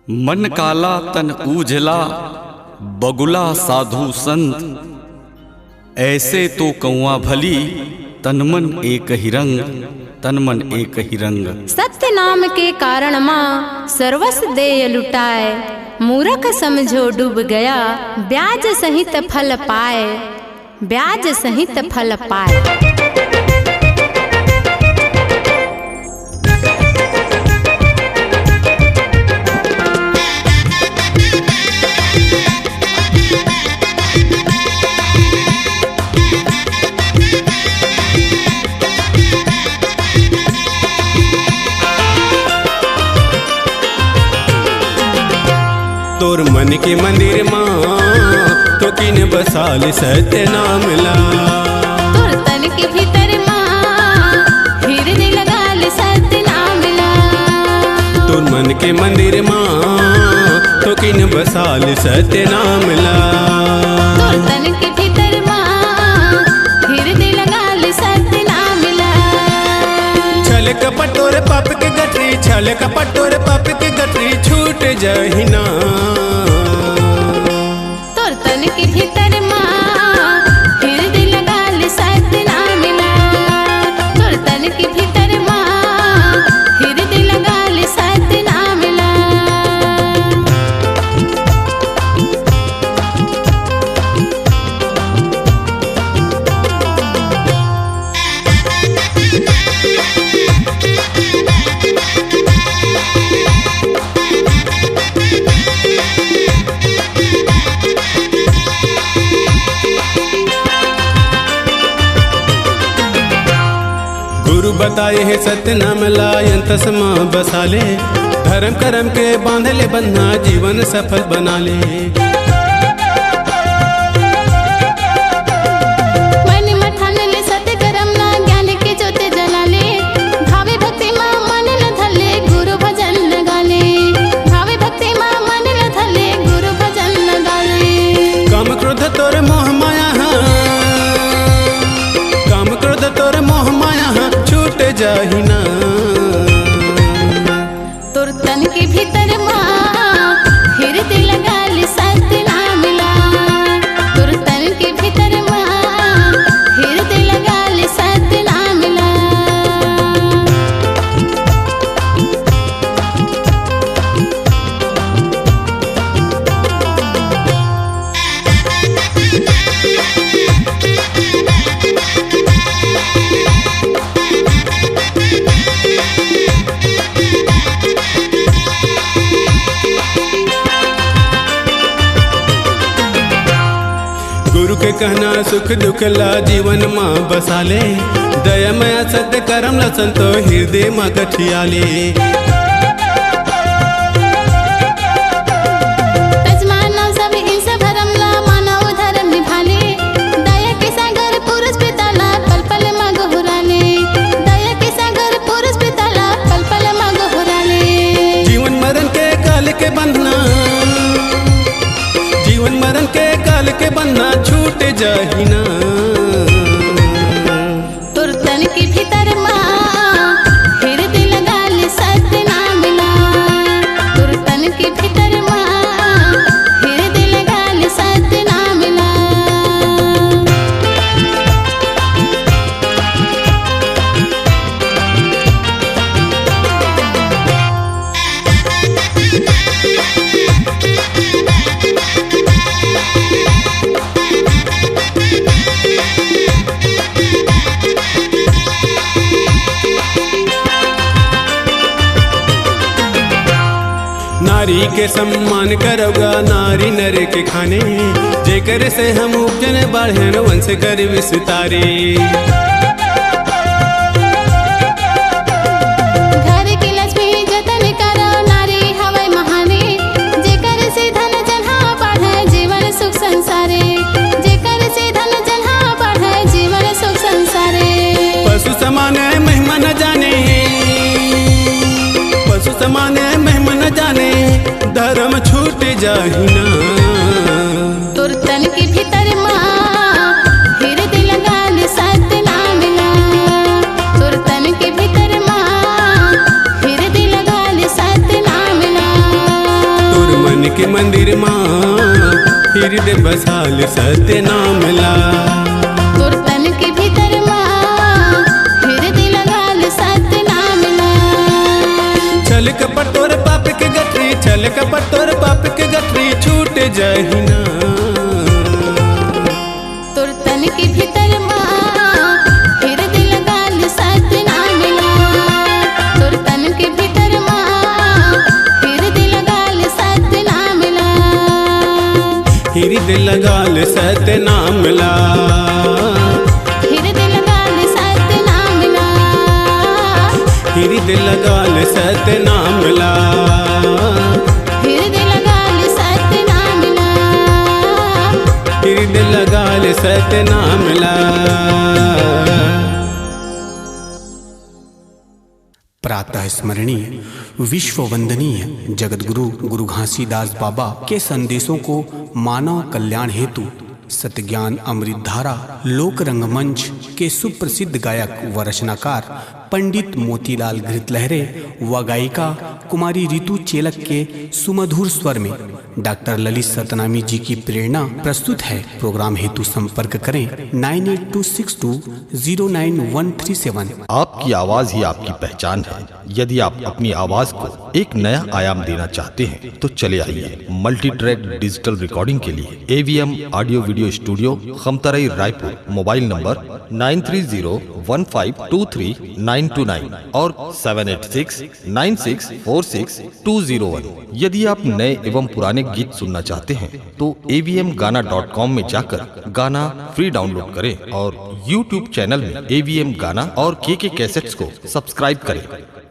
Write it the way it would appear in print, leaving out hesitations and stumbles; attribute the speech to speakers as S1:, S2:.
S1: मन काला तन उजला बगुला साधु संत, ऐसे तो कौआ भली तन मन एक ही रंग, तन मन एक ही रंग।
S2: सत्य नाम के कारण माँ सर्वस देय लुटाए, मूर्ख समझो डूब गया ब्याज सहित फल पाए, ब्याज सहित फल पाए।
S3: तोर मन के मंदिर माँ तो किन बसाल सत्य नाम ला,
S2: तोर तन के भीतर माँ हृदय लगा ले सत्य नाम ला।
S3: तोर मन के मंदिर माँ तो किन बसाल सत्य नाम ला,
S2: तोर तन के भीतर माँ हृदय लगा ले सत्य नाम ला।
S3: छल कपट तोर पाप के गठरी, छल कपट तोर पाप के गठरी छूट जाहि ना।
S2: तोर तन के भीतर माँ हृदय लगा ले सत्य नाम ला, तोर तन के भीतर माँ हृदय लगा ले सत्य नाम ला।
S3: गुरु बताए है सत्य नाम लायन तस्मा बसाले, धर्म कर्म के बांधले बंधना जीवन सफल बना ले।
S2: मन मठान ले सत्य कर्म ना ज्ञान के ज्योति जला ले, भावे भक्ति माँ मन न धले गुरु भजन लगा ले, भावे भक्ति माँ मन न धले गुरु भजन लगा ले।
S3: काम क्रोध तोर मोह माया, काम क्रोध तोर मोह माया छूट जाहि ना।
S2: तोर तन के भीतर माँ हृदय लगा ले सत्य नाम ला, तोर तन के भीतर माँ हृदय लगा ले सत्य नाम ला।
S3: गुरु के कहना सुख दुख ला जीवन माँ बसाले, दया माया सत्य कर्म ला संतो हृदय माँ गठियाले।
S2: तजमाना सब इंस भरम ला मानव धर्म निभाले, दया के सागर पुरुष पिताला पल पल माँ गोहराले, दया के सागर पुरुष पिताला पल पल माँ गोहराले।
S3: जीवन मरण के काल के बंधना, जीवन मरण के काल के बंधना छूट जाहि ना।
S2: तोर तन के भीतर माँ हृदय लगा ले सत्य नाम ला, तोर तन के भीतर माँ हृदय लगा ले सत्य नाम ला।
S3: नारी के सम्मान करोगा नारी नर के खाने, जेकर से हम उपजन बढ़न वंश कर विस्तारे।
S2: घर की लक्ष्मी जतन करो नारी हवै महाने, जेकर से धन जन्हा बढ़े जीवन सुख संसारे, जेकर से धन जन्हा बढ़े जीवन सुख संसारे।
S3: पशु समान महिमा न जाने, पशु समान महिमा न जाने, धर्म छूट जाहि ना।
S2: तोर तन के भीतर माँ हृदय लगा ले सत्य नाम ला, तोर तन के भीतर माँ हृदय लगा ले सत्य नाम ला।
S3: के मंदिर माँ हृदय बसाल सत्य नाम ला।
S2: तोर तन के भीतर माँ हृदय लगाल सत्य नाम ला।
S3: छल कपट तोर पाप के गठरी, छल कपट तोर पाप के गठरी छूट जाहि ना।
S2: तोर तन के भीतर माँ हृदय लगाल सत्य नाम ला। तोर तन के भीतर माँ हृदय लगाल सत्य नाम ला।
S3: हृदय लगाल सत्य नाम ला।
S2: हृदय लगाल सत्य नाम ला।
S3: हृदय लगाल सत्य नाम ला।
S2: हृदय लगाल सत्य नाम ला।
S3: हृदय लगाल सत्य नाम ला। प्रातः स्मरणीय विश्व वंदनीय जगतगुरु गुरु घासीदास बाबा के संदेशों को मानव कल्याण हेतु सत्यज्ञान अमृत धारा लोक रंगमंच के सुप्रसिद्ध गायक व रचनाकार पंडित मोतीलाल घृतलहरे व गायिका कुमारी रितु चेलक के सुमधुर स्वर में डॉक्टर ललित सतनामी जी की प्रेरणा प्रस्तुत है। प्रोग्राम हेतु संपर्क करें 9826209137।
S4: आपकी आवाज ही आपकी पहचान है। यदि आप अपनी आवाज को एक नया आयाम देना चाहते हैं तो चले आइए मल्टी ट्रैक डिजिटल रिकॉर्डिंग के लिए AVM audio video studio Khamtarai Raipur. Mobile number 9301523929 और 7869646201। यदि आप नए एवं पुराने गीत सुनना चाहते हैं तो avmgana.com में जाकर गाना फ्री डाउनलोड करें और YouTube चैनल में AVM गाना और KK कैसेट्स को सब्सक्राइब करें।